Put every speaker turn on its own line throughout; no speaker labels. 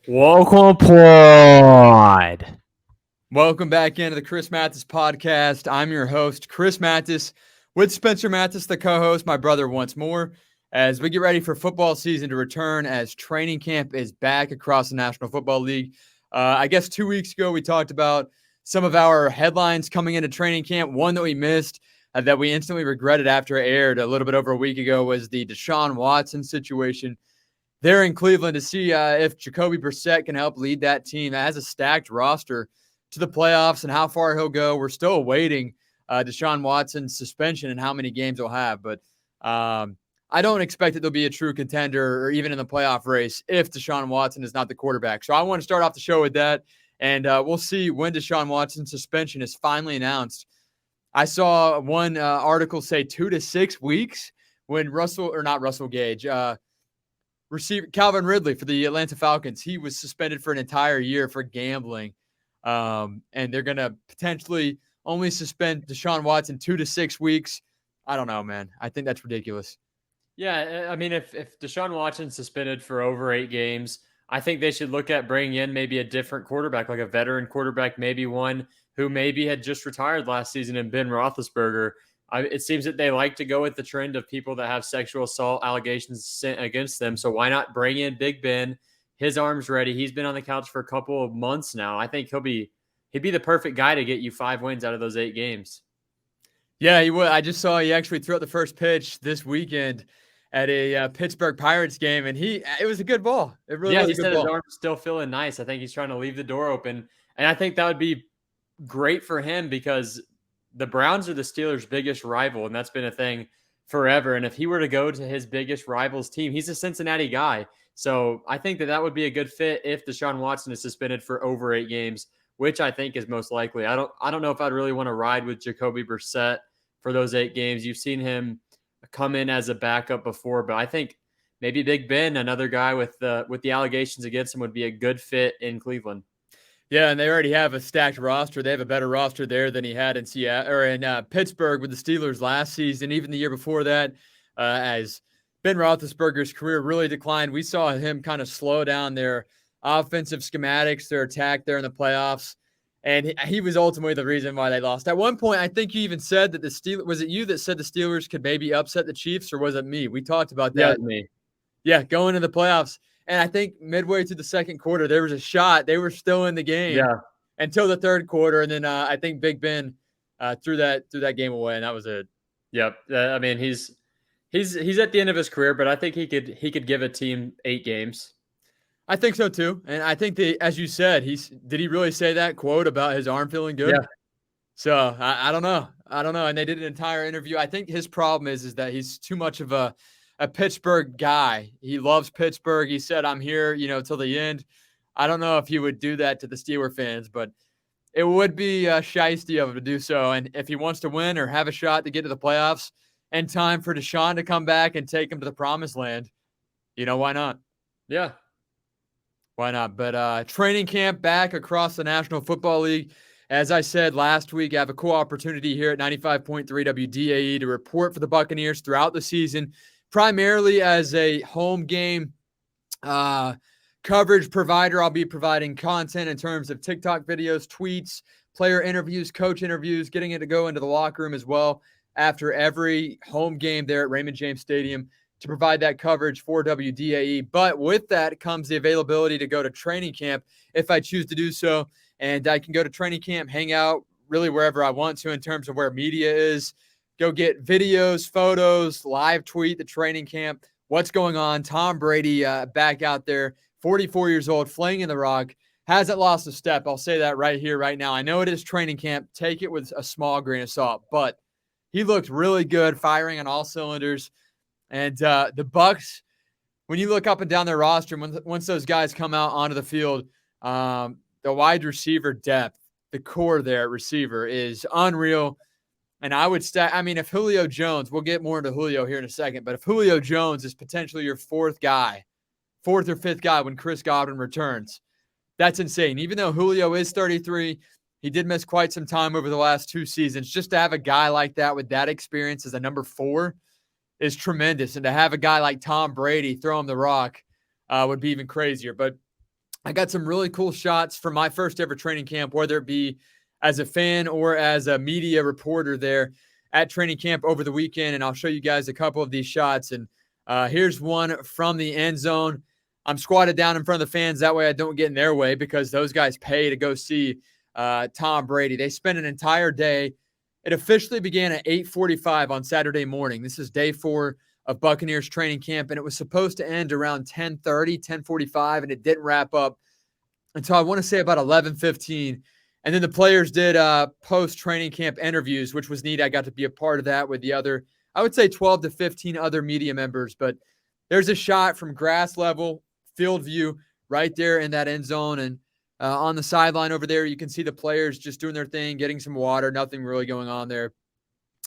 Welcome, Pod.
Welcome back into the Chris Mathis podcast. I'm your host, Chris Mathis, with Spencer Mathis, the co host, my brother, once more, as we get ready for football season to return as training camp is back across the National Football League. I guess 2 weeks ago, we talked about some of our headlines coming into training camp. One that we missed that we instantly regretted after it aired a little bit over a week ago was the Deshaun Watson situation there in Cleveland to see if Jacoby Brissett can help lead that team that has a stacked roster to the playoffs and how far he'll go. We're still awaiting Deshaun Watson's suspension and how many games he'll have, but I don't expect that they'll be a true contender or even in the playoff race if Deshaun Watson is not the quarterback. So I want to start off the show with that, and we'll see when Deshaun Watson's suspension is finally announced. I saw one article say 2 to 6 weeks when Russell Gage, receiver Calvin Ridley for the Atlanta Falcons. He was suspended for an entire year for gambling. And they're going to potentially only suspend Deshaun Watson 2 to 6 weeks. I don't know, man. I think that's ridiculous.
Yeah, I mean, if Deshaun Watson's suspended for over 8 games, I think they should look at bringing in maybe a different quarterback, like a veteran quarterback, maybe one who maybe had just retired last season in Ben Roethlisberger. It seems that they like to go with the trend of people that have sexual assault allegations sent against them. So why not bring in Big Ben? His arm's ready. He's been on the couch for a couple of months now. I think he'd be the perfect guy to get you 5 wins out of those 8 games.
Yeah, he would. I just saw he actually threw out the first pitch this weekend at a Pittsburgh Pirates game, and it was a good ball. It really was
He
a good
said his
ball.
arm's still feeling nice. I think he's trying to leave the door open. And I think that would be great for him because the Browns are the Steelers' biggest rival, and that's been a thing forever. And if he were to go to his biggest rival's team, he's a Cincinnati guy. So I think that would be a good fit if Deshaun Watson is suspended for over 8 games, which I think is most likely. I don't know if I'd really want to ride with Jacoby Brissett for those 8 games. You've seen him come in as a backup before, but I think maybe Big Ben, another guy with the allegations against him, would be a good fit in Cleveland.
Yeah, and they already have a stacked roster. They have a better roster there than he had in Seattle or in Pittsburgh with the Steelers last season, even the year before that. As Ben Roethlisberger's career really declined, we saw him kind of slow down their offensive schematics, their attack there in the playoffs, and he was ultimately the reason why they lost. At one point, I think you even said that the Steelers, was it you that said the Steelers could maybe upset the Chiefs, or was it me? We talked about that.
Yeah, it was me.
Yeah, going to the playoffs. And I think midway through the second quarter, there was a shot. They were still in the game until the third quarter, and then I think Big Ben threw that game away, and that was it.
Yep. I mean, he's at the end of his career, but I think he could give a team 8 games.
I think so too, and I think as you said, did he really say that quote about his arm feeling good?
Yeah.
So I don't know, and they did an entire interview. I think his problem is that he's too much of a Pittsburgh guy. He loves Pittsburgh. He said, "I'm here, till the end." I don't know if he would do that to the Steeler fans, but it would be shiesty of him to do so. And if he wants to win or have a shot to get to the playoffs and time for Deshaun to come back and take him to the promised land, why not?
Yeah.
Why not? But training camp back across the National Football League. As I said last week, I have a cool opportunity here at 95.3 WDAE to report for the Buccaneers throughout the season, primarily as a home game coverage provider. I'll be providing content in terms of TikTok videos, tweets, player interviews, coach interviews, getting it to go into the locker room as well after every home game there at Raymond James Stadium to provide that coverage for WDAE. But with that comes the availability to go to training camp if I choose to do so. And I can go to training camp, hang out really wherever I want to in terms of where media is, go get videos, photos, live tweet the training camp, what's going on. Tom Brady back out there, 44 years old, flinging the rock, hasn't lost a step. I'll say that right here, right now. I know it is training camp. Take it with a small grain of salt, but he looked really good, firing on all cylinders. And the Bucs, when you look up and down their roster, once those guys come out onto the field, the wide receiver depth, the core there at receiver is unreal. And I would if Julio Jones, we'll get more into Julio here in a second, but if Julio Jones is potentially your fourth or fifth guy when Chris Godwin returns, that's insane. Even though Julio is 33, he did miss quite some time over the last 2 seasons. Just to have a guy like that with that experience as a number 4 is tremendous. And to have a guy like Tom Brady throw him the rock would be even crazier. But I got some really cool shots from my first ever training camp, whether it be as a fan or as a media reporter there at training camp over the weekend. And I'll show you guys a couple of these shots. And here's one from the end zone. I'm squatted down in front of the fans. That way I don't get in their way because those guys pay to go see Tom Brady. They spent an entire day. It officially began at 8:45 on Saturday morning. This is day 4 of Buccaneers training camp, and it was supposed to end around 10:30, 10:45, and it didn't wrap up until I want to say about 11:15. And then the players did post-training camp interviews, which was neat. I got to be a part of that with the other, I would say 12 to 15 other media members. But there's a shot from grass level, field view, right there in that end zone. And on the sideline over there, you can see the players just doing their thing, getting some water, nothing really going on there.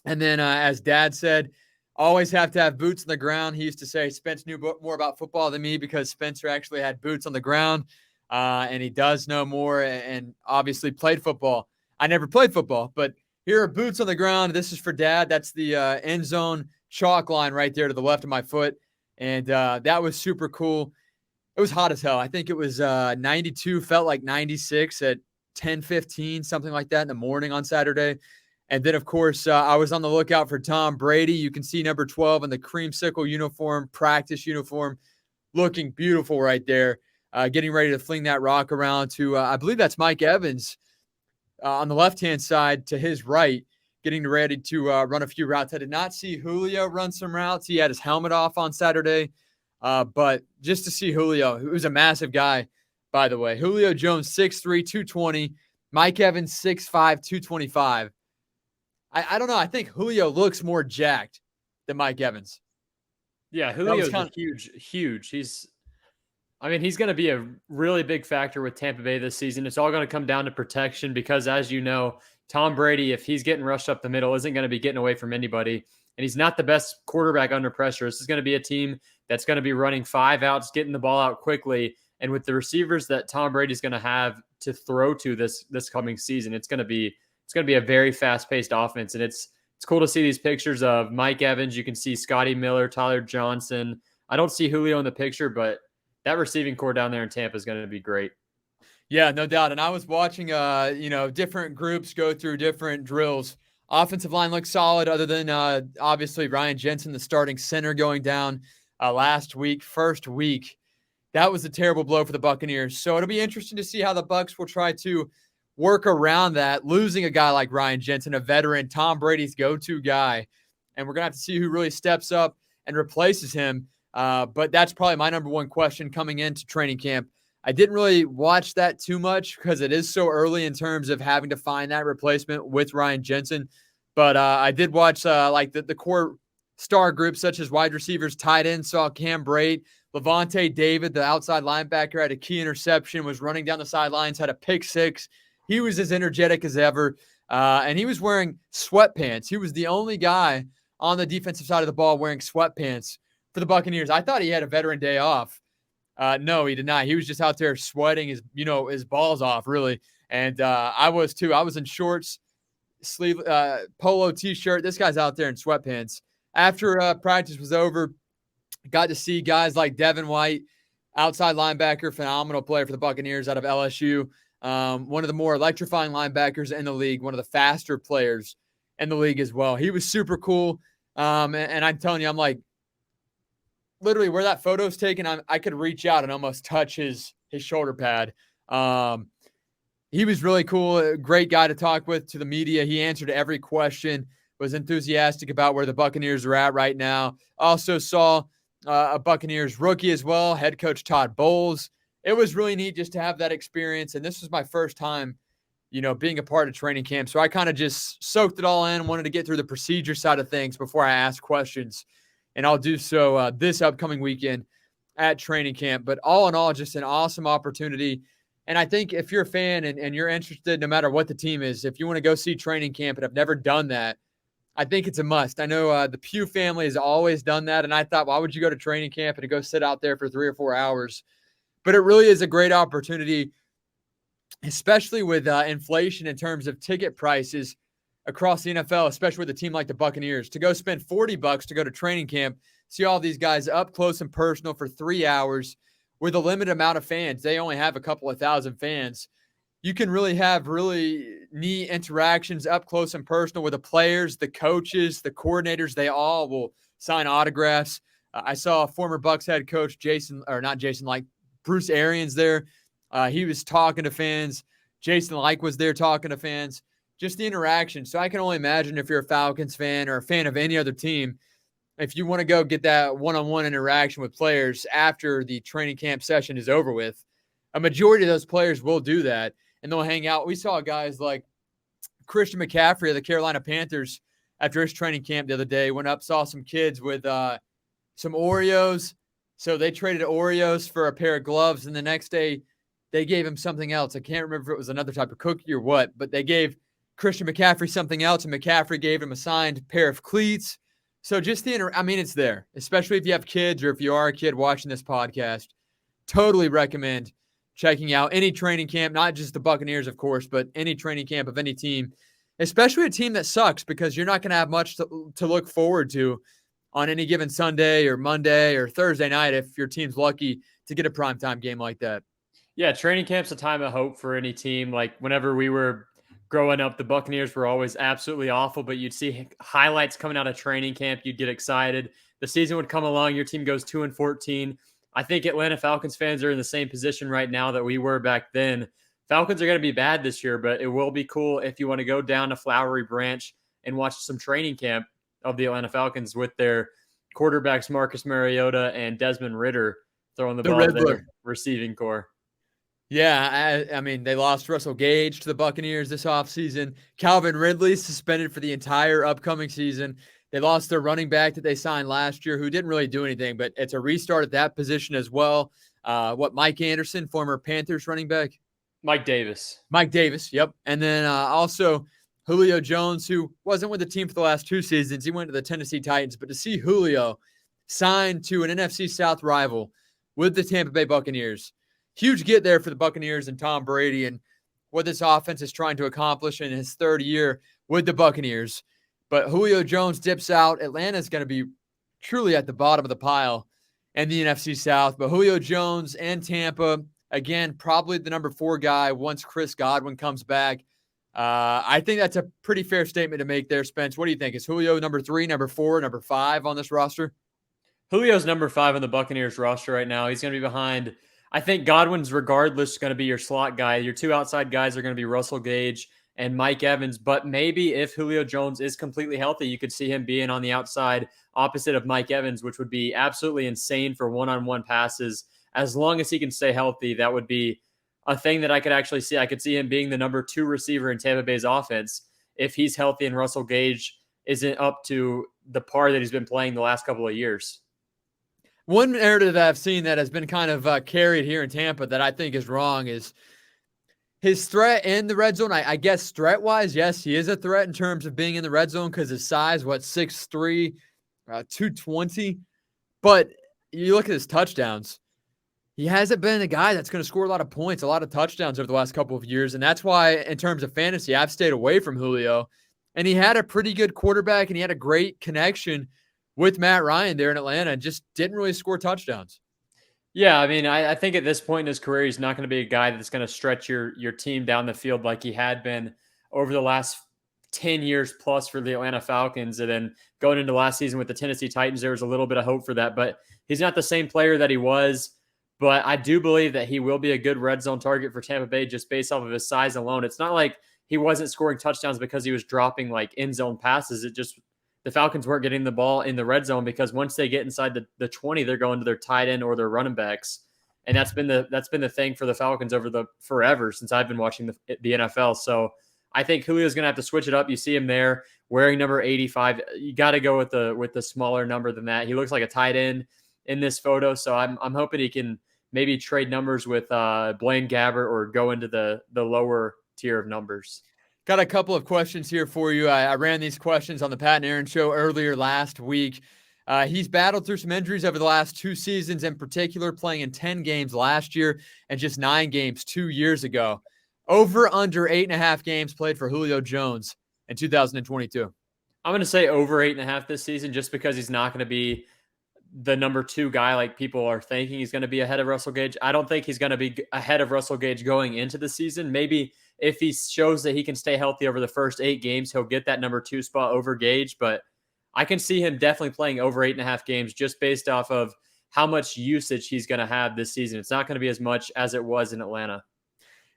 And then as Dad said, always have to have boots on the ground. He used to say Spence knew more about football than me because Spencer actually had boots on the ground. And he does know more and obviously played football. I never played football, but here are boots on the ground. This is for Dad. That's the end zone chalk line right there to the left of my foot. And that was super cool. It was hot as hell. I think it was 92, felt like 96 at 10:15, something like that in the morning on Saturday. And then, of course, I was on the lookout for Tom Brady. You can see number 12 in the creamsicle uniform, practice uniform, looking beautiful right there. Getting ready to fling that rock around to, I believe that's Mike Evans on the left-hand side to his right, getting ready to run a few routes. I did not see Julio run some routes. He had his helmet off on Saturday. But just to see Julio, who's a massive guy, by the way. Julio Jones, 6'3", 220. Mike Evans, 6'5", 225. I don't know. I think Julio looks more jacked than Mike Evans.
Yeah, Julio's huge. He's going to be a really big factor with Tampa Bay this season. It's all going to come down to protection because, as you know, Tom Brady, if he's getting rushed up the middle, isn't going to be getting away from anybody. And he's not the best quarterback under pressure. This is going to be a team that's going to be running 5 outs, getting the ball out quickly. And with the receivers that Tom Brady's going to have to throw to this coming season, it's going to be a very fast-paced offense. And it's cool to see these pictures of Mike Evans. You can see Scotty Miller, Tyler Johnson. I don't see Julio in the picture, but that receiving core down there in Tampa is going to be great.
Yeah, no doubt. And I was watching, different groups go through different drills. Offensive line looks solid other than obviously Ryan Jensen, the starting center, going down last week, first week. That was a terrible blow for the Buccaneers. So it'll be interesting to see how the Bucs will try to work around that, losing a guy like Ryan Jensen, a veteran, Tom Brady's go-to guy. And we're going to have to see who really steps up and replaces him. But that's probably my number one question coming into training camp. I didn't really watch that too much because it is so early in terms of having to find that replacement with Ryan Jensen. But I did watch the core star groups such as wide receivers, tight ends, saw Cam Brate, Levante David, the outside linebacker, had a key interception, was running down the sidelines, had a pick six. He was as energetic as ever, and he was wearing sweatpants. He was the only guy on the defensive side of the ball wearing sweatpants for the Buccaneers. I thought he had a veteran day off. No, he did not. He was just out there sweating his balls off, really. And I was too. I was in shorts, sleeve, polo t-shirt. This guy's out there in sweatpants. After practice was over, got to see guys like Devin White, outside linebacker, phenomenal player for the Buccaneers out of LSU. One of the more electrifying linebackers in the league, one of the faster players in the league as well. He was super cool. And I'm telling you, I'm like, literally where that photo's taken, I could reach out and almost touch his shoulder pad. He was really cool, a great guy to talk with to the media. He answered every question, was enthusiastic about where the Buccaneers are at right now. Also saw a Buccaneers rookie as well, head coach Todd Bowles. It was really neat just to have that experience, and this was my first time, being a part of training camp. So I kind of just soaked it all in, wanted to get through the procedure side of things before I asked questions. And I'll do so this upcoming weekend at training camp. But all in all, just an awesome opportunity. And I think if you're a fan and you're interested, no matter what the team is, if you want to go see training camp and have never done that, I think it's a must. I know the Pugh family has always done that. And I thought, why would you go to training camp and go sit out there for 3 or 4 hours? But it really is a great opportunity, especially with inflation in terms of ticket prices across the NFL, especially with a team like the Buccaneers, to go spend $40 to go to training camp, see all these guys up close and personal for 3 hours, with a limited amount of fans, they only have a couple of thousand fans. You can really have really neat interactions up close and personal with the players, the coaches, the coordinators. They all will sign autographs. I saw former Bucs head coach Bruce Arians there. He was talking to fans. Jason Licht was there talking to fans. Just the interaction. So I can only imagine if you're a Falcons fan or a fan of any other team, if you want to go get that one-on-one interaction with players after the training camp session is over with, a majority of those players will do that, and they'll hang out. We saw guys like Christian McCaffrey of the Carolina Panthers after his training camp the other day, went up, saw some kids with some Oreos. So they traded Oreos for a pair of gloves, and the next day they gave him something else. I can't remember if it was another type of cookie or what, but they gave Christian McCaffrey something else, and McCaffrey gave him a signed pair of cleats. So just it's there, especially if you have kids or if you are a kid watching this podcast. Totally recommend checking out any training camp, not just the Buccaneers, of course, but any training camp of any team, especially a team that sucks, because you're not going to have much to look forward to on any given Sunday or Monday or Thursday night if your team's lucky to get a primetime game like that.
Yeah, training camp's a time of hope for any team. Like whenever we were growing up, the Buccaneers were always absolutely awful, but you'd see highlights coming out of training camp. You'd get excited. The season would come along. Your team goes 2-14. I think Atlanta Falcons fans are in the same position right now that we were back then. Falcons are going to be bad this year, but it will be cool if you want to go down to Flowery Branch and watch some training camp of the Atlanta Falcons with their quarterbacks Marcus Mariota and Desmond Ridder throwing the ball to their receiving core.
Yeah, I mean, they lost Russell Gage to the Buccaneers this offseason. Calvin Ridley suspended for the entire upcoming season. They lost their running back that they signed last year, who didn't really do anything, but it's a restart at that position as well. Mike Anderson, former Panthers running back?
Mike Davis,
yep. And then also Julio Jones, who wasn't with the team for the last 2 seasons. He went to the Tennessee Titans. But to see Julio signed to an NFC South rival with the Tampa Bay Buccaneers, huge get there for the Buccaneers and Tom Brady and what this offense is trying to accomplish in his 3rd year with the Buccaneers. But Julio Jones dips out. Atlanta's going to be truly at the bottom of the pile in the NFC South. But Julio Jones and Tampa, again, probably the number 4 guy once Chris Godwin comes back. I think that's a pretty fair statement to make there, Spence. What do you think? Is Julio number 3, number 4, number 5 on this roster?
Julio's number 5 on the Buccaneers roster right now. He's going to be behind. I think Godwin's regardless going to be your slot guy. Your 2 outside guys are going to be Russell Gage and Mike Evans. But maybe if Julio Jones is completely healthy, you could see him being on the outside opposite of Mike Evans, which would be absolutely insane for one-on-one passes. As long as he can stay healthy, that would be a thing that I could actually see. I could see him being the number 2 receiver in Tampa Bay's offense if he's healthy and Russell Gage isn't up to the par that he's been playing the last couple of years.
One narrative that I've seen that has been kind of carried here in Tampa that I think is wrong is his threat in the red zone. I guess threat-wise, yes, he is a threat in terms of being in the red zone because his size, 6'3", 220. But you look at his touchdowns. He hasn't been a guy that's going to score a lot of points, a lot of touchdowns over the last couple of years. And that's why, in terms of fantasy, I've stayed away from Julio. And he had a pretty good quarterback, and he had a great connection with Matt Ryan there in Atlanta and just didn't really score touchdowns.
Yeah, I mean, I think at this point in his career, he's not going to be a guy that's going to stretch your team down the field like he had been over the last 10 years plus for the Atlanta Falcons. And then going into last season with the Tennessee Titans, there was a little bit of hope for that. But he's not the same player that he was. But I do believe that he will be a good red zone target for Tampa Bay just based off of his size alone. It's not like he wasn't scoring touchdowns because he was dropping like end zone passes. It just the Falcons weren't getting the ball in the red zone because once they get inside the 20, they're going to their tight end or their running backs. And that's been the thing for the Falcons over the forever since I've been watching the NFL. So I think Julio's going to have to switch it up. You see him there wearing number 85. You got to go with the smaller number than that. He looks like a tight end in this photo. So I'm hoping he can maybe trade numbers with Blaine Gabbert or go into the lower tier of numbers.
Got a couple of questions here for you. I ran these questions on the Pat and Aaron show earlier last week. He's battled through some injuries over the last 2 seasons, in particular playing in 10 games last year and just 9 games 2 years ago. Over under 8.5 games played for Julio Jones in 2022.
I'm going to say over 8.5 this season just because he's not going to be the number 2 guy like people are thinking he's going to be ahead of Russell Gage. I don't think he's going to be ahead of Russell Gage going into the season. Maybe if he shows that he can stay healthy over the first 8 games, he'll get that number 2 spot over Gage. But I can see him definitely playing over 8.5 games just based off of how much usage he's going to have this season. It's not going to be as much as it was in Atlanta.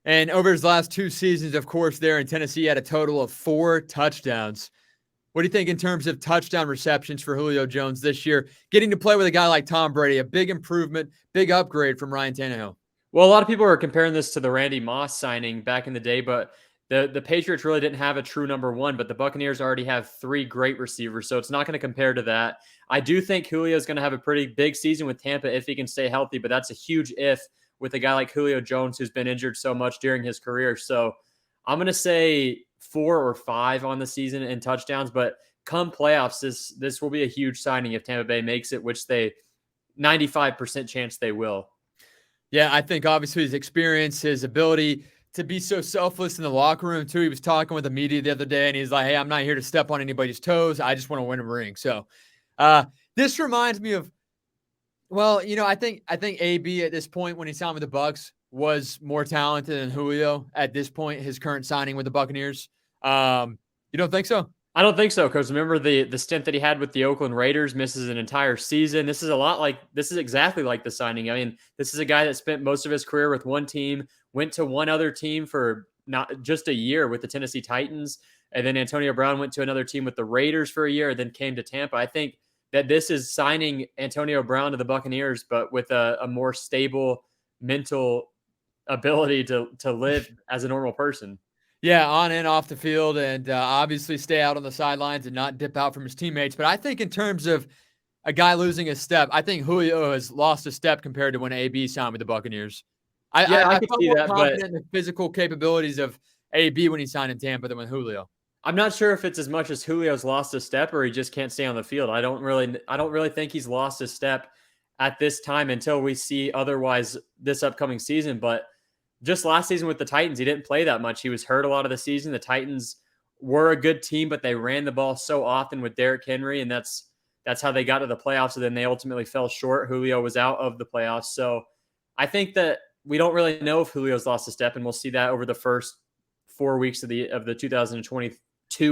And over his last 2 seasons, of course, there in Tennessee, he had a total of 4 touchdowns. What do you think in terms of touchdown receptions for Julio Jones this year? Getting to play with a guy like Tom Brady, a big improvement, big upgrade from Ryan Tannehill.
Well, a lot of people are comparing this to the Randy Moss signing back in the day, but the Patriots really didn't have a true number 1, but the Buccaneers already have 3 great receivers, so it's not going to compare to that. I do think Julio is going to have a pretty big season with Tampa if he can stay healthy, but that's a huge if with a guy like Julio Jones who's been injured so much during his career. So I'm going to say 4 or 5 on the season in touchdowns, but come playoffs, this will be a huge signing if Tampa Bay makes it, which they 95% chance they will.
Yeah, I think obviously his experience, his ability to be so selfless in the locker room too. He was talking with the media the other day and he's like, hey, I'm not here to step on anybody's toes. I just want to win a ring. So this reminds me of, well, I think AB at this point when he signed with the Bucs was more talented than Julio at this point, his current signing with the Buccaneers. You don't think so?
I don't think so, because remember the stint that he had with the Oakland Raiders, misses an entire season. This is exactly like the signing. I mean, this is a guy that spent most of his career with one team, went to one other team for not just a year with the Tennessee Titans, and then Antonio Brown went to another team with the Raiders for a year, and then came to Tampa. I think that this is signing Antonio Brown to the Buccaneers, but with a more stable mental ability to live as a normal person.
Yeah, on and off the field, and obviously stay out on the sidelines and not dip out from his teammates. But I think in terms of a guy losing a step, I think Julio has lost a step compared to when AB signed with the Buccaneers. I
could
felt
see
more
that,
confident
but
in the physical capabilities of AB when he signed in Tampa than with Julio.
I'm not sure if it's as much as Julio's lost a step or he just can't stay on the field. I don't really think he's lost a step at this time until we see otherwise this upcoming season. But just last season with the Titans, he didn't play that much. He was hurt a lot of the season. The Titans were a good team, but they ran the ball so often with Derrick Henry, and that's how they got to the playoffs. And then they ultimately fell short. Julio was out of the playoffs. So I think that we don't really know if Julio's lost a step, and we'll see that over the first 4 weeks of the 2022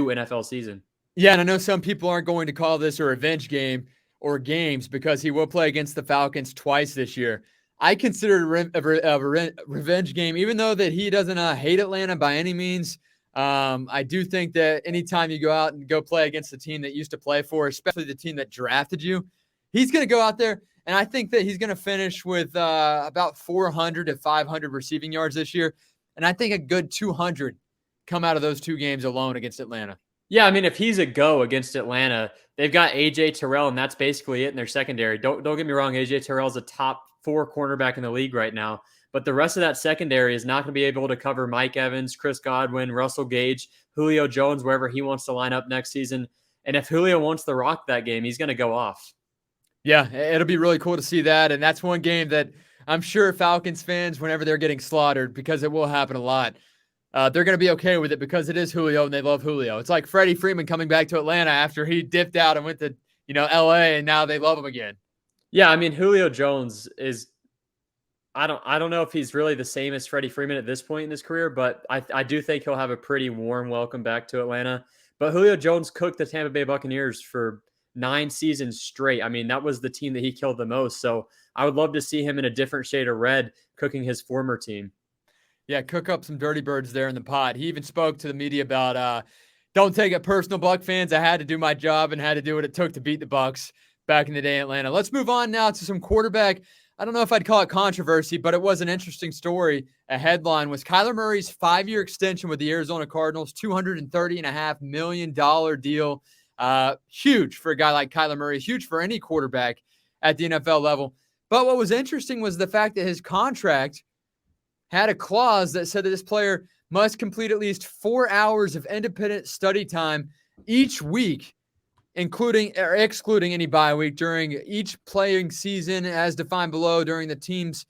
NFL season.
Yeah, and I know some people aren't going to call this a revenge game or games because he will play against the Falcons twice this year. I consider it a revenge game, even though that he doesn't hate Atlanta by any means. I do think that anytime you go out and go play against the team that used to play for, especially the team that drafted you, he's going to go out there, and I think that he's going to finish with about 400 to 500 receiving yards this year, and I think a good 200 come out of those 2 games alone against Atlanta.
Yeah, I mean, if he's a go against Atlanta, they've got A.J. Terrell, and that's basically it in their secondary. Don't get me wrong, A.J. Terrell's a top 4 cornerback in the league right now, but the rest of that secondary is not going to be able to cover Mike Evans, Chris Godwin, Russell Gage, Julio Jones, wherever he wants to line up next season. And if Julio wants to rock that game, he's going to go off.
Yeah, it'll be really cool to see that, and that's one game that I'm sure Falcons fans, whenever they're getting slaughtered, because it will happen a lot, they're going to be okay with it because it is Julio and they love Julio. It's like Freddie Freeman coming back to Atlanta after he dipped out and went to, LA, and now they love him again.
Yeah, I mean, Julio Jones is I don't know if he's really the same as Freddie Freeman at this point in his career, but I do think he'll have a pretty warm welcome back to Atlanta. But Julio Jones cooked the Tampa Bay Buccaneers for 9 seasons straight. I mean, that was the team that he killed the most. So I would love to see him in a different shade of red cooking his former team.
Yeah, cook up some dirty birds there in the pot. He even spoke to the media about don't take it personal, Buck fans. I had to do my job and had to do what it took to beat the Bucs back in the day in Atlanta. Let's move on now to some quarterback. I don't know if I'd call it controversy, but it was an interesting story. A headline was Kyler Murray's 5-year extension with the Arizona Cardinals, $230.5 million deal. Huge for a guy like Kyler Murray, huge for any quarterback at the NFL level. But what was interesting was the fact that his contract had a clause that said that this player must complete at least 4 hours of independent study time each week, including or excluding any bye week during each playing season as defined below during the terms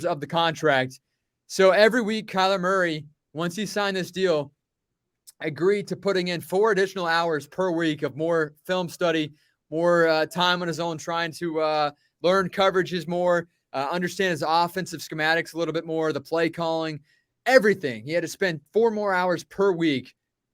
of the contract. So every week, Kyler Murray, once he signed this deal, agreed to putting in 4 additional hours per week of more film study, more time on his own, trying to learn coverages more, understand his offensive schematics a little bit more, the play calling, everything. He had to spend 4 more hours per week,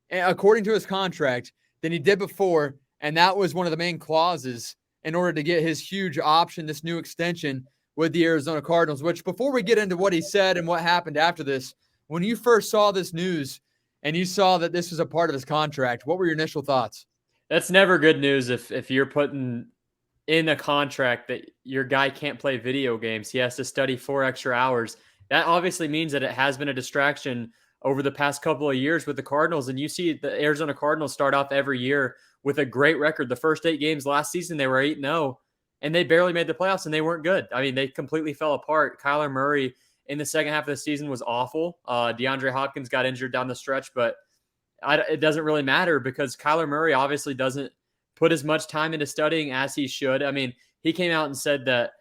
according to his contract, than he did before. And that was one of the main clauses in order to get his huge option, this new extension with the Arizona Cardinals. Which, before we get into what he said and what happened after this, when you first saw this news and you saw that this was a part of his contract, what were your initial thoughts?
That's never good news if you're putting in a contract that your guy can't play video games. He has to study 4 extra hours. That obviously means that it has been a distraction over the past couple of years with the Cardinals. And you see the Arizona Cardinals start off every year with a great record. The first 8 games last season, they were 8-0, and they barely made the playoffs, and they weren't good. I mean, they completely fell apart. Kyler Murray in the second half of the season was awful. DeAndre Hopkins got injured down the stretch, but it doesn't really matter because Kyler Murray obviously doesn't put as much time into studying as he should. I mean, he came out and said that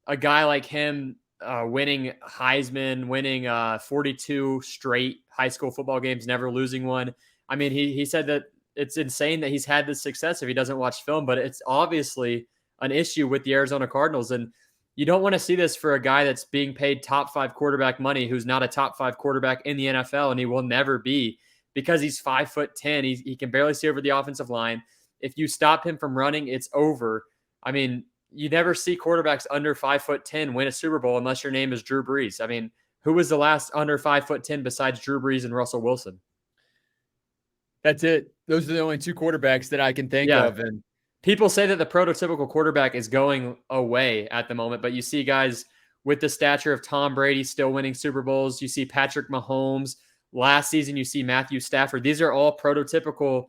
a guy like him winning Heisman, winning 42 straight high school football games, never losing one. I mean, he said that it's insane that he's had this success if he doesn't watch film, but it's obviously an issue with the Arizona Cardinals. And you don't want to see this for a guy that's being paid top 5 quarterback money, who's not a top 5 quarterback in the NFL, and he will never be because he's 5'10". He can barely see over the offensive line. If you stop him from running, it's over. I mean, you never see quarterbacks under 5'10" win a Super Bowl unless your name is Drew Brees. I mean, who was the last under 5'10" besides Drew Brees and Russell Wilson?
That's it. Those are the only 2 quarterbacks that I can think of. And
people say that the prototypical quarterback is going away at the moment, but you see guys with the stature of Tom Brady still winning Super Bowls. You see Patrick Mahomes. Last season, you see Matthew Stafford. These are all prototypical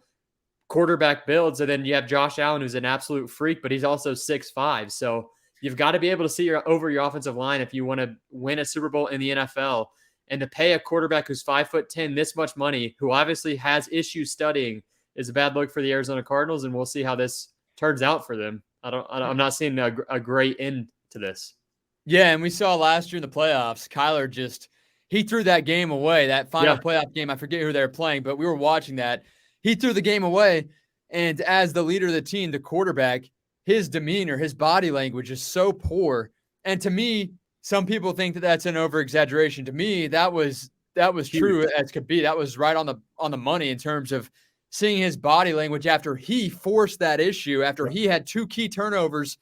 quarterback builds. And then you have Josh Allen, who's an absolute freak, but he's also 6'5". So you've got to be able to see over your offensive line if you want to win a Super Bowl in the NFL. And to pay a quarterback who's 5'10" this much money, who obviously has issues studying, is a bad look for the Arizona Cardinals. And we'll see how this turns out for them. I'm not seeing a great end to this.
Yeah, and we saw last year in the playoffs, Kyler he threw that game away, that final playoff game. I forget who they were playing, but we were watching that. He threw the game away, and as the leader of the team, the quarterback, his demeanor, his body language is so poor. And to me, some people think that that's an over-exaggeration. To me, that was true as could be. That was right on the money in terms of seeing his body language after he forced that issue, after he had 2 key turnovers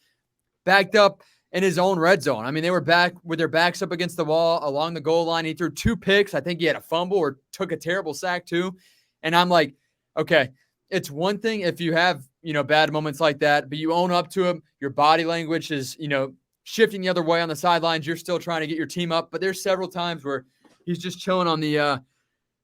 backed up in his own red zone. I mean, they were back with their backs up against the wall along the goal line. He threw 2 picks. I think he had a fumble or took a terrible sack too. And I'm like, okay, it's one thing if you have, bad moments like that, but you own up to them. Your body language is, shifting the other way on the sidelines. You're still trying to get your team up. But there's several times where he's just chilling on the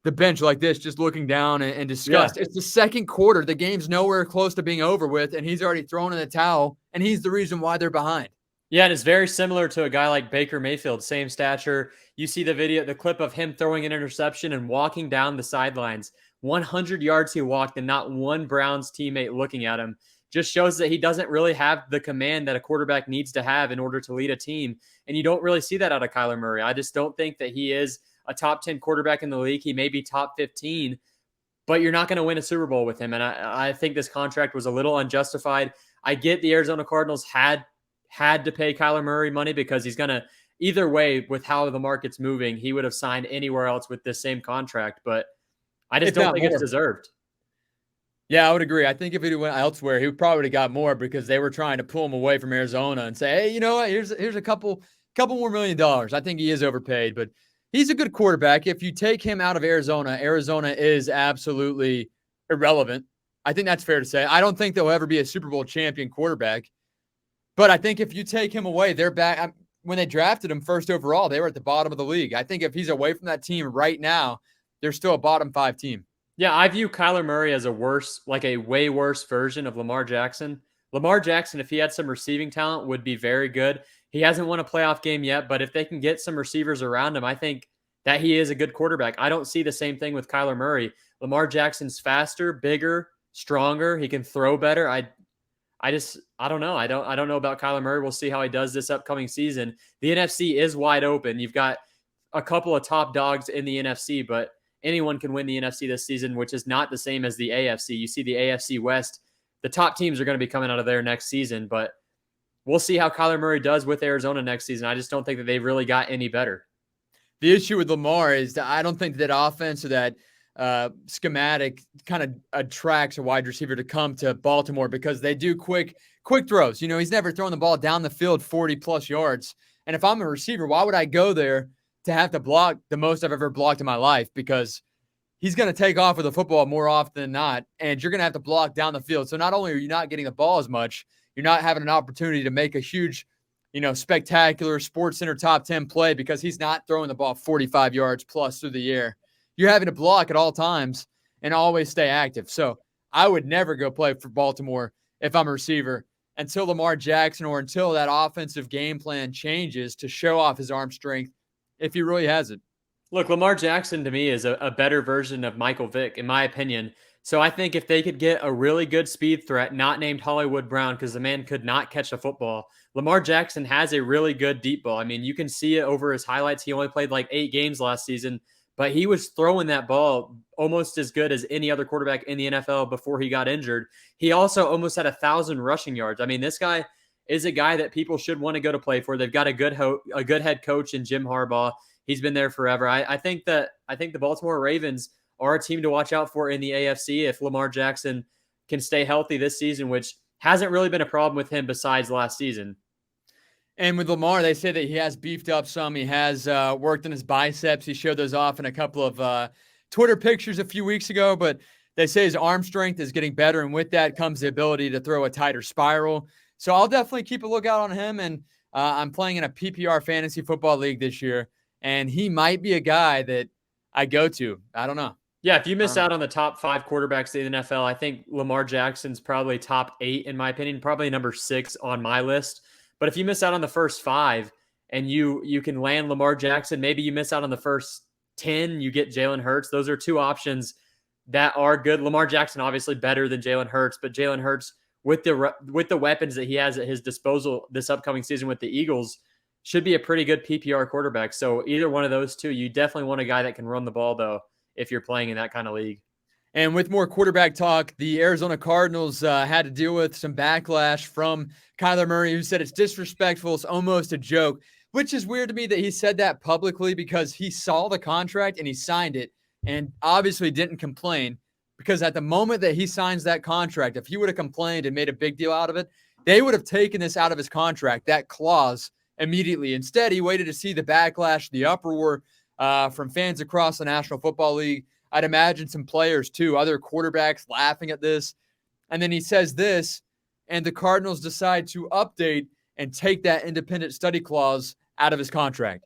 bench like this, just looking down and disgust. Yeah. It's the second quarter. The game's nowhere close to being over with, and he's already thrown in the towel, and he's the reason why they're behind.
Yeah, and it's very similar to a guy like Baker Mayfield, same stature. You see the clip of him throwing an interception and walking down the sidelines. 100 yards he walked and not one Browns teammate looking at him. Just shows that he doesn't really have the command that a quarterback needs to have in order to lead a team. And you don't really see that out of Kyler Murray. I just don't think that he is a top 10 quarterback in the league. He may be top 15, but you're not going to win a Super Bowl with him. And I think this contract was a little unjustified. I get the Arizona Cardinals had to pay Kyler Murray money because he's going to, either way, with how the market's moving, he would have signed anywhere else with this same contract. But I just don't think it's deserved.
Yeah, I would agree. I think if he went elsewhere, he probably would have got more because they were trying to pull him away from Arizona and say, hey, you know what? Here's a couple more $1 million. I think he is overpaid, but he's a good quarterback. If you take him out of Arizona, Arizona is absolutely irrelevant. I think that's fair to say. I don't think they'll ever be a Super Bowl champion quarterback. But I think if you take him away, they're back. When they drafted him first overall, they were at the bottom of the league. I think if he's away from that team right now, they're still a bottom 5 team.
Yeah, I view Kyler Murray as a way worse version of Lamar Jackson. Lamar Jackson, if he had some receiving talent, would be very good. He hasn't won a playoff game yet, but if they can get some receivers around him, I think that he is a good quarterback. I don't see the same thing with Kyler Murray. Lamar Jackson's faster, bigger, stronger. He can throw better. I don't know. I don't know about Kyler Murray. We'll see how he does this upcoming season. The NFC is wide open. You've got a couple of top dogs in the NFC, but anyone can win the NFC this season, which is not the same as the AFC. You see the AFC West, the top teams are going to be coming out of there next season. But we'll see how Kyler Murray does with Arizona next season. I just don't think that they've really got any better.
The issue with Lamar is that I don't think that offense or that schematic kind of attracts a wide receiver to come to Baltimore because they do quick throws. He's never thrown the ball down the field 40-plus yards. And if I'm a receiver, why would I go there to have to block the most I've ever blocked in my life? Because he's going to take off with the football more often than not, and you're going to have to block down the field. So not only are you not getting the ball as much, you're not having an opportunity to make a huge, spectacular Sports Center top 10 play because he's not throwing the ball 45 yards plus through the air. You're having to block at all times and always stay active. So I would never go play for Baltimore if I'm a receiver until Lamar Jackson or until that offensive game plan changes to show off his arm strength if he really has it.
Look, Lamar Jackson to me is a better version of Michael Vick, in my opinion. So I think if they could get a really good speed threat, not named Hollywood Brown, because the man could not catch a football, Lamar Jackson has a really good deep ball. I mean, you can see it over his highlights. He only played like 8 games last season, but he was throwing that ball almost as good as any other quarterback in the NFL before he got injured. He also almost had 1,000 rushing yards. I mean, this guy is a guy that people should want to go to play for. They've got a good head coach in Jim Harbaugh. He's been there forever. I think the Baltimore Ravens are a team to watch out for in the AFC if Lamar Jackson can stay healthy this season, which hasn't really been a problem with him besides last season.
And with Lamar, they say that he has beefed up some. He has worked on his biceps. He showed those off in a couple of Twitter pictures a few weeks ago, but they say his arm strength is getting better, and with that comes the ability to throw a tighter spiral. So I'll definitely keep a lookout on him, and I'm playing in a PPR fantasy football league this year, and he might be a guy that I go to. I don't know.
Yeah, if you miss out on the top 5 quarterbacks in the NFL, I think Lamar Jackson's probably top 8 in my opinion, probably number 6 on my list. But if you miss out on the first 5 and you can land Lamar Jackson, maybe you miss out on the first 10, you get Jalen Hurts. Those are 2 options that are good. Lamar Jackson obviously better than Jalen Hurts, but Jalen Hurts with the weapons that he has at his disposal this upcoming season with the Eagles should be a pretty good PPR quarterback. So either one of those 2, you definitely want a guy that can run the ball though if you're playing in that kind of league.
And with more quarterback talk, the Arizona Cardinals had to deal with some backlash from Kyler Murray, who said it's disrespectful. It's almost a joke, which is weird to me that he said that publicly because he saw the contract and he signed it and obviously didn't complain, because at the moment that he signs that contract, if he would have complained and made a big deal out of it, they would have taken this out of his contract, that clause, immediately. Instead, he waited to see the backlash, the uproar from fans across the National Football League. I'd imagine some players too, other quarterbacks laughing at this. And then he says this, and the Cardinals decide to update and take that independent study clause out of his contract.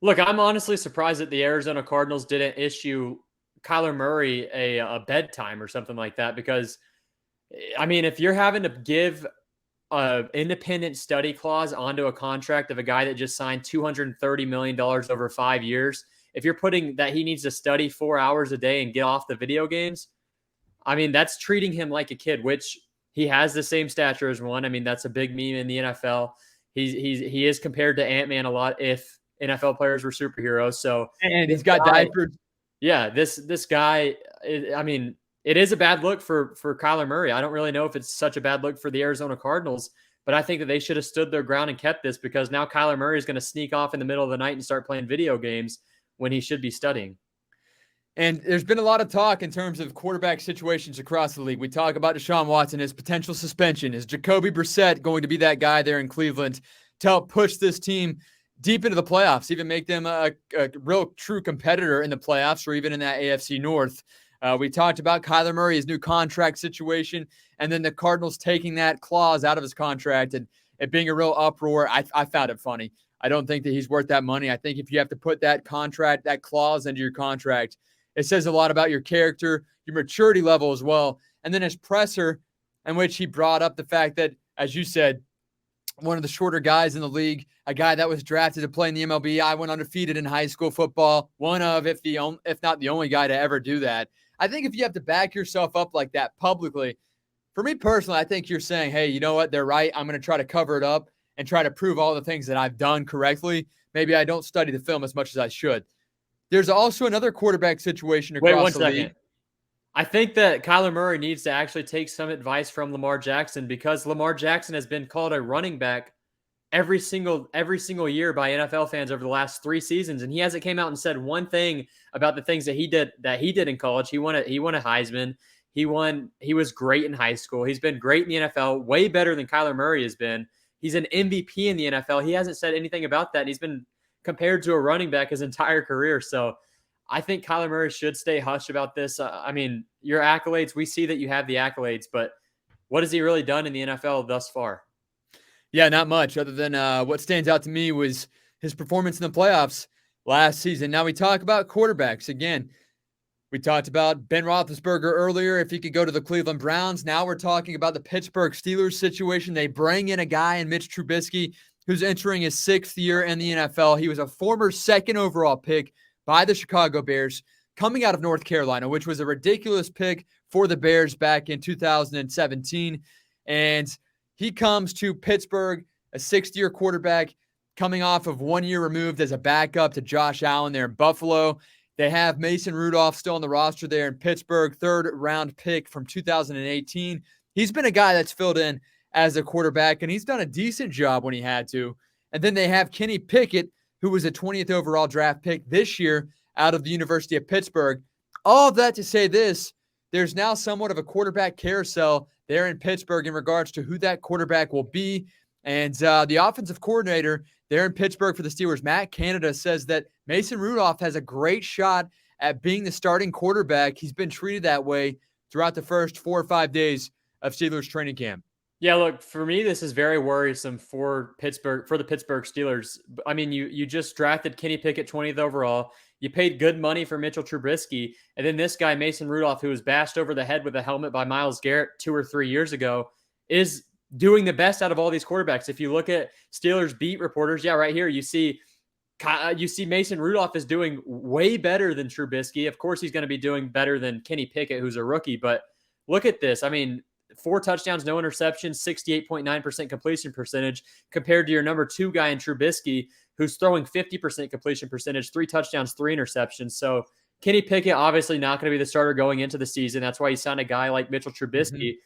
Look, I'm honestly surprised that the Arizona Cardinals didn't issue Kyler Murray a bedtime or something like that, because, I mean, if you're having to give an independent study clause onto a contract of a guy that just signed $230 million over 5 years, if you're putting that he needs to study 4 hours a day and get off the video games, I mean, that's treating him like a kid, which he has the same stature as one. I mean, that's a big meme in the NFL. He is compared to Ant-Man a lot if NFL players were superheroes. So,
and he's got diapers.
Yeah, this guy, I mean, it is a bad look for Kyler Murray. I don't really know if it's such a bad look for the Arizona Cardinals, but I think that they should have stood their ground and kept this, because now Kyler Murray is going to sneak off in the middle of the night and start playing video games when he should be studying.
And there's been a lot of talk in terms of quarterback situations across the league. We talk about Deshaun Watson, his potential suspension. Is Jacoby Brissett going to be that guy there in Cleveland to help push this team deep into the playoffs, even make them a real true competitor in the playoffs or even in that AFC North? We talked about Kyler Murray's new contract situation, and then the Cardinals taking that clause out of his contract and it being a real uproar. I found it funny. I don't think that he's worth that money. I think if you have to put that contract, that clause into your contract, it says a lot about your character, your maturity level as well. And then his presser, in which he brought up the fact that, as you said, one of the shorter guys in the league, a guy that was drafted to play in the MLB. I went undefeated in high school football, one of, if not the only guy to ever do that. I think if you have to back yourself up like that publicly, for me personally, I think you're saying, hey, you know what? They're right. I'm going to try to cover it up and try to prove all the things that I've done correctly. Maybe I don't study the film as much as I should. There's also another quarterback situation across the league.
I think that Kyler Murray needs to actually take some advice from Lamar Jackson, because Lamar Jackson has been called a running back every single year by NFL fans over the last 3 seasons, and he hasn't came out and said one thing about the things that he did in college. He won a Heisman. He was great in high school. He's been great in the NFL, way better than Kyler Murray has been. He's an MVP in the NFL. He hasn't said anything about that. And he's been compared to a running back his entire career. So I think Kyler Murray should stay hushed about this. I mean, your accolades, we see that you have the accolades, but what has he really done in the NFL thus far?
Yeah, not much other than what stands out to me was his performance in the playoffs last season. Now we talk about quarterbacks again. We talked about Ben Roethlisberger earlier, if he could go to the Cleveland Browns. Now we're talking about the Pittsburgh Steelers situation. They bring in a guy in Mitch Trubisky who's entering his 6th year in the NFL. He was a former 2nd overall pick by the Chicago Bears coming out of North Carolina, which was a ridiculous pick for the Bears back in 2017. And he comes to Pittsburgh, a 6th-year quarterback, coming off of 1 year removed as a backup to Josh Allen there in Buffalo. They have Mason Rudolph still on the roster there in Pittsburgh, 3rd-round pick from 2018. He's been a guy that's filled in as a quarterback, and he's done a decent job when he had to. And then they have Kenny Pickett, who was a 20th overall draft pick this year out of the University of Pittsburgh. All of that to say this, there's now somewhat of a quarterback carousel there in Pittsburgh in regards to who that quarterback will be. And the offensive coordinator there in Pittsburgh for the Steelers, Matt Canada, says that Mason Rudolph has a great shot at being the starting quarterback. He's been treated that way throughout the first 4 or 5 days of Steelers training camp.
Yeah, look, for me, this is very worrisome for the Pittsburgh Steelers. I mean, you just drafted Kenny Pickett 20th overall. You paid good money for Mitchell Trubisky. And then this guy, Mason Rudolph, who was bashed over the head with a helmet by Myles Garrett 2 or 3 years ago, is doing the best out of all these quarterbacks. If you look at Steelers beat reporters, yeah, right here, you see Mason Rudolph is doing way better than Trubisky. Of course, he's going to be doing better than Kenny Pickett, who's a rookie. But look at this. I mean, 4 touchdowns, no interceptions, 68.9% completion percentage compared to your number 2 guy in Trubisky, who's throwing 50% completion percentage, 3 touchdowns, 3 interceptions. So Kenny Pickett obviously not going to be the starter going into the season. That's why he signed a guy like Mitchell Trubisky. Mm-hmm.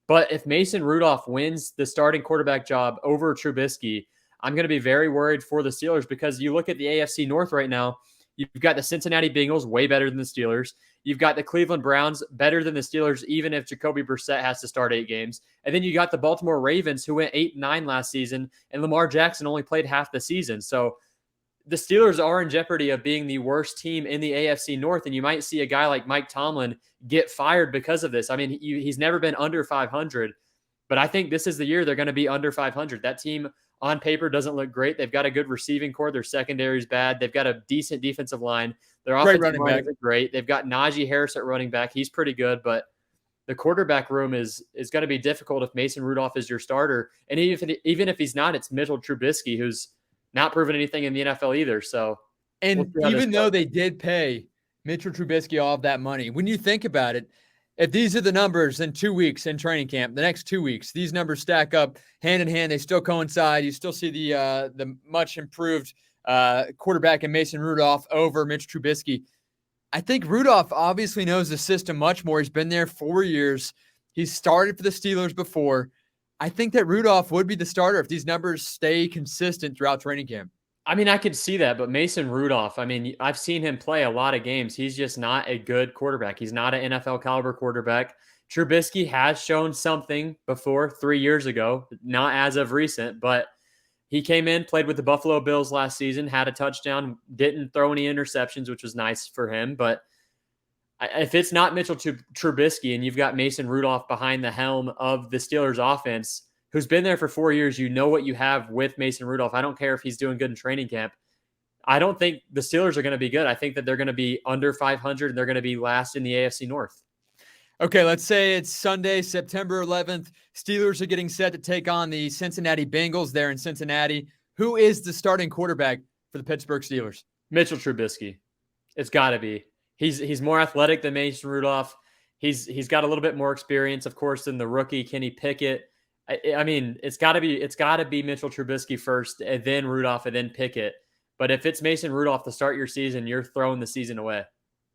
But if Mason Rudolph wins the starting quarterback job over Trubisky, I'm going to be very worried for the Steelers, because you look at the AFC North right now, you've got the Cincinnati Bengals way better than the Steelers. You've got the Cleveland Browns better than the Steelers, even if Jacoby Brissett has to start 8 games. And then you got the Baltimore Ravens, who went 8-9 last season, and Lamar Jackson only played half the season. So the Steelers are in jeopardy of being the worst team in the AFC North, and you might see a guy like Mike Tomlin get fired because of this. I mean, he's never been under 500, but I think this is the year they're going to be under 500. That team on paper doesn't look great. They've got a good receiving core. Their secondary is bad. They've got a decent defensive line. Their offensive line isn't great. They've got Najee Harris at running back. He's pretty good, but the quarterback room is going to be difficult if Mason Rudolph is your starter. And even if he's not, it's Mitchell Trubisky, who's not proven anything in the NFL either. So,
and even though they did pay Mitchell Trubisky all of that money, when you think about it, if these are the numbers in 2 weeks in training camp, the next 2 weeks, these numbers stack up hand in hand. They still coincide. You still see the much improved quarterback in Mason Rudolph over Mitch Trubisky. I think Rudolph obviously knows the system much more. He's been there 4 years. He's started for the Steelers before. I think that Rudolph would be the starter if these numbers stay consistent throughout training camp.
I mean, I could see that, but Mason Rudolph, I mean, I've seen him play a lot of games. He's just not a good quarterback. He's not an NFL caliber quarterback. Trubisky has shown something before 3 years ago, not as of recent, but he came in, played with the Buffalo Bills last season, had a touchdown, didn't throw any interceptions, which was nice for him. But if it's not Mitchell Trubisky and you've got Mason Rudolph behind the helm of the Steelers offense, who's been there for 4 years, you know what you have with Mason Rudolph. I don't care if he's doing good in training camp. I don't think the Steelers are going to be good. I think that they're going to be under 500 and they're going to be last in the AFC North.
Okay, let's say it's Sunday, September 11th. Steelers are getting set to take on the Cincinnati Bengals there in Cincinnati. Who is the starting quarterback for the Pittsburgh Steelers?
Mitchell Trubisky. It's got to be. He's more athletic than Mason Rudolph. He's got a little bit more experience, of course, than the rookie Kenny Pickett. I mean, it's got to be Mitchell Trubisky first, and then Rudolph, and then Pickett. But if it's Mason Rudolph to start your season, you're throwing the season away.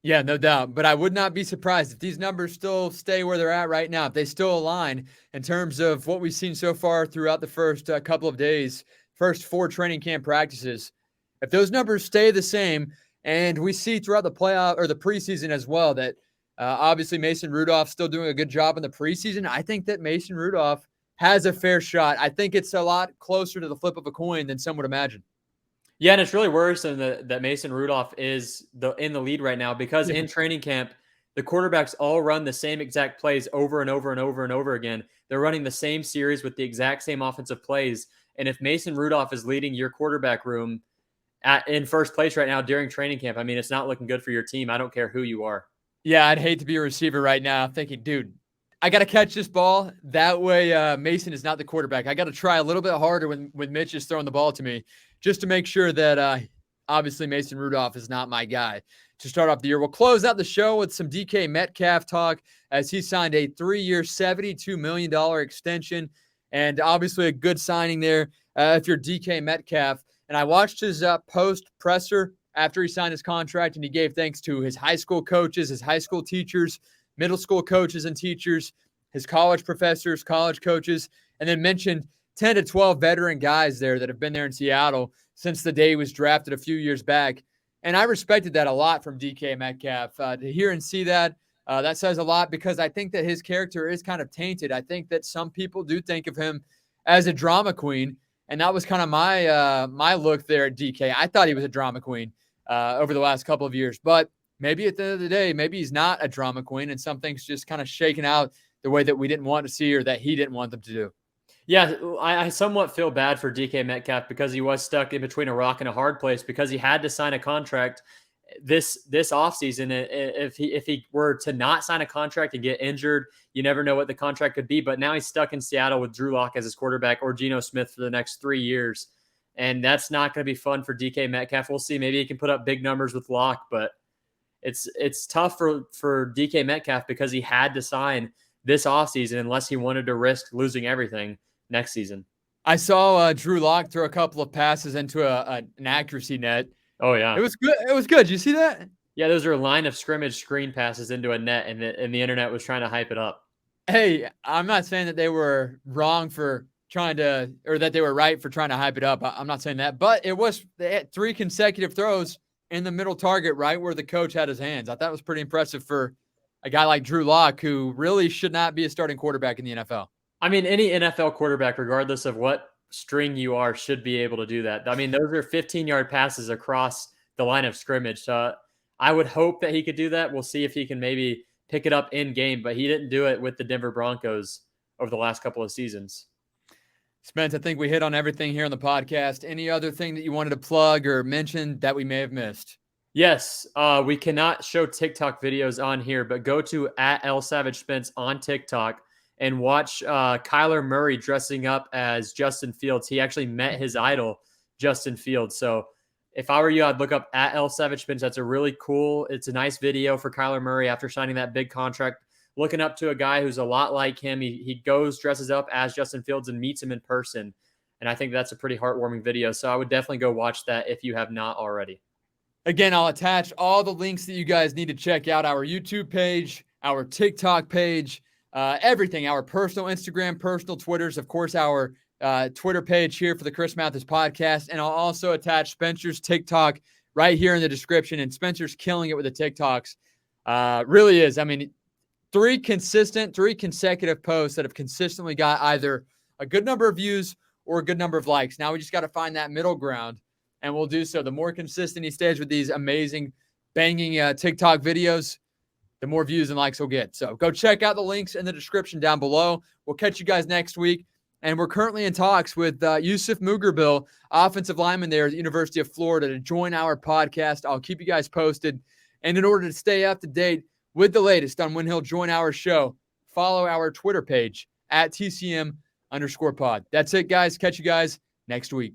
Yeah, no doubt. But I would not be surprised if these numbers still stay where they're at right now. If they still align in terms of what we've seen so far throughout the first couple of days, first 4 training camp practices, if those numbers stay the same, and we see throughout the playoff or the preseason as well that obviously Mason Rudolph's still doing a good job in the preseason, I think that Mason Rudolph has a fair shot. I think it's a lot closer to the flip of a coin than some would imagine.
Yeah, and it's really worrisome that Mason Rudolph is in the lead right now because
Yeah.
in training camp, the quarterbacks all run the same exact plays over and over and over and over again. They're running the same series with the exact same offensive plays. And if Mason Rudolph is leading your quarterback room in first place right now during training camp, I mean, it's not looking good for your team. I don't care who you are.
Yeah, I'd hate to be a receiver right now thinking, dude, I got to catch this ball. That way Mason is not the quarterback. I got to try a little bit harder when Mitch is throwing the ball to me just to make sure that obviously Mason Rudolph is not my guy to start off the year. We'll close out the show with some DK Metcalf talk as he signed a 3-year, $72 million extension, and obviously a good signing there if you're DK Metcalf. And I watched his post presser after he signed his contract, and he gave thanks to his high school coaches, his high school teachers, middle school coaches and teachers, his college professors, college coaches, and then mentioned 10 to 12 veteran guys there that have been there in Seattle since the day he was drafted a few years back. And I respected that a lot from DK Metcalf. To hear and see that, that says a lot because I think that his character is kind of tainted. I think that some people do think of him as a drama queen, and that was kind of my look there at DK. I thought he was a drama queen over the last couple of years, but maybe at the end of the day, maybe he's not a drama queen and something's just kind of shaken out the way that we didn't want to see or that he didn't want them to do.
Yeah, I somewhat feel bad for DK Metcalf because he was stuck in between a rock and a hard place because he had to sign a contract this offseason. If he were to not sign a contract and get injured, you never know what the contract could be. But now he's stuck in Seattle with Drew Lock as his quarterback or Geno Smith for the next 3 years. And that's not going to be fun for DK Metcalf. We'll see. Maybe he can put up big numbers with Lock, but it's tough for DK Metcalf because he had to sign this offseason unless he wanted to risk losing everything next season.
I saw Drew Lock throw a couple of passes into an accuracy net.
Oh, yeah.
It was good. It was good. Did you see that?
Yeah, those are line of scrimmage screen passes into a net, and the internet was trying to hype it up.
Hey, I'm not saying that they were wrong for trying to, or that they were right for trying to hype it up. I'm not saying that, but they had 3 consecutive throws in the middle target, right where the coach had his hands. I thought it was pretty impressive for a guy like Drew Lock, who really should not be a starting quarterback in the NFL.
I mean, any NFL quarterback, regardless of what string you are, should be able to do that. I mean, those are 15-yard passes across the line of scrimmage. So I would hope that he could do that. We'll see if he can maybe pick it up in game, but he didn't do it with the Denver Broncos over the last couple of seasons.
Spence, I think we hit on everything here on the podcast. Any other thing that you wanted to plug or mention that we may have missed?
Yes, we cannot show TikTok videos on here, but go to @LSavageSpence on TikTok and watch Kyler Murray dressing up as Justin Fields. He actually met his idol, Justin Fields. So if I were you, I'd look up @LSavageSpence. That's a really cool, it's a nice video for Kyler Murray after signing that big contract, looking up to a guy who's a lot like him. He goes, dresses up as Justin Fields and meets him in person. And I think that's a pretty heartwarming video. So I would definitely go watch that if you have not already.
Again, I'll attach all the links that you guys need to check out: our YouTube page, our TikTok page, everything, our personal Instagram, personal Twitters, of course, our Twitter page here for the Chris Mathis podcast. And I'll also attach Spencer's TikTok right here in the description. And Spencer's killing it with the TikToks. Really is. I mean, 3 consecutive posts that have consistently got either a good number of views or a good number of likes. Now we just got to find that middle ground, and we'll do so. The more consistent he stays with these amazing, banging TikTok videos, the more views and likes he'll get. So go check out the links in the description down below. We'll catch you guys next week. And we're currently in talks with Yusuf Mugerbil, offensive lineman there at the University of Florida, to join our podcast. I'll keep you guys posted. And in order to stay up to date with the latest on when he'll join our show, follow our Twitter page @TCM_pod. That's it, guys. Catch you guys next week.